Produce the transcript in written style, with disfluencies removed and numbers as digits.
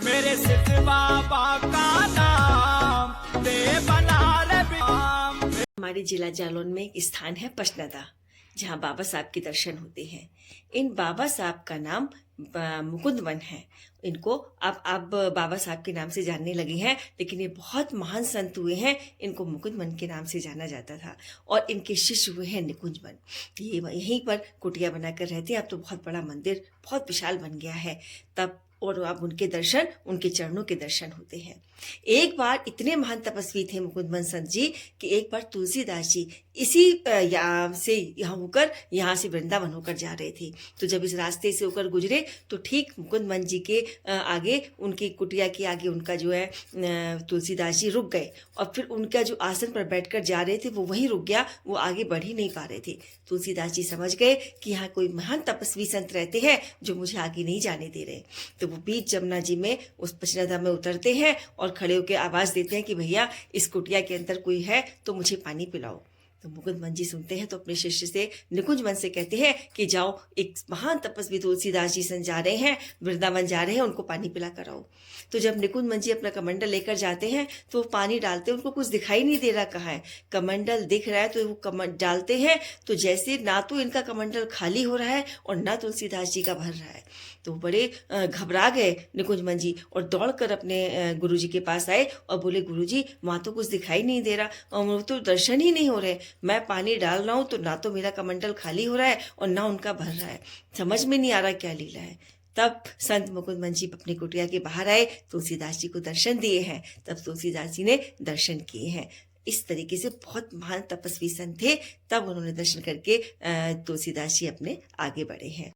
मेरे सिद्ध बाबा का नाम दे बना रे बिनाम। हमारे जिला जालौन में एक स्थान है पचनदा, जहाँ बाबा साहब के दर्शन होते हैं। इन बाबा साहब का नाम मुकुंद वन है। इनको अब बाबा साहब के नाम से जानने लगे हैं, लेकिन ये बहुत महान संत हुए हैं। इनको मुकुंद वन के नाम से जाना जाता था और इनके शिष्य हुए हैं निकुंज वन। ये यहीं पर कुटिया बनाकर रहते हैं। अब तो बहुत बड़ा मंदिर, बहुत विशाल बन गया है तब, और अब उनके दर्शन, उनके चरणों के दर्शन होते हैं। एक बार इतने महान तपस्वी थे मुकुंद वन संत जी कि एक बार तुलसीदास जी इसी यहाँ से वृंदावन होकर जा रहे थे। तो जब इस रास्ते से होकर गुजरे तो ठीक मुकुंद वन जी के आगे, उनकी कुटिया के आगे उनका जो है तुलसीदास जी रुक गए और फिर उनका जो आसन पर बैठकर जा रहे थे वो वहीं रुक गया, वो आगे बढ़ ही नहीं पा रहे थे। तुलसीदास जी समझ गए कि यहाँ कोई महान तपस्वी संत रहते हैं जो मुझे आगे नहीं जाने दे रहे। तो वो बीच जमुना जी में उस पचनदा में उतरते हैं और खड़े होकर आवाज देते हैं कि भैया इस कुटिया के अंदर कोई है तो मुझे पानी पिलाओ। तो मुकुंद वन जी सुनते हैं तो अपने शिष्य से, निकुंज वन से कहते हैं कि जाओ, एक महान तपस्वी तुलसीदास जी सन जा रहे हैं, वृंदावन जा रहे हैं, उनको पानी पिला कर आओ। तो जब निकुंज वन जी अपना कमंडल लेकर जाते हैं तो वो पानी डालते हैं, उनको कुछ दिखाई नहीं दे रहा कहाँ है। कमंडल दिख रहा है तो वो डालते हैं तो जैसे ना तो इनका कमंडल खाली हो रहा है और ना तुलसीदास जी का भर रहा है। तो बड़े घबरा गए निकुंज मन जी और दौड़कर अपने गुरुजी के पास आए और बोले, गुरुजी वहाँ तो कुछ दिखाई नहीं दे रहा और वो तो दर्शन ही नहीं हो रहे। मैं पानी डाल रहा हूँ तो ना तो मेरा कमंडल खाली हो रहा है और ना उनका भर रहा है। समझ में नहीं आ रहा क्या लीला है। तब संत मुकुंद मन जी अपनी कुटिया के बाहर आए, तुलसीदास जी को दर्शन दिए हैं। तब तुलसीदास जी ने दर्शन किए हैं। इस तरीके से बहुत महान तपस्वी संत थे। तब उन्होंने दर्शन करके तुलसीदास जी अपने आगे बढ़े हैं।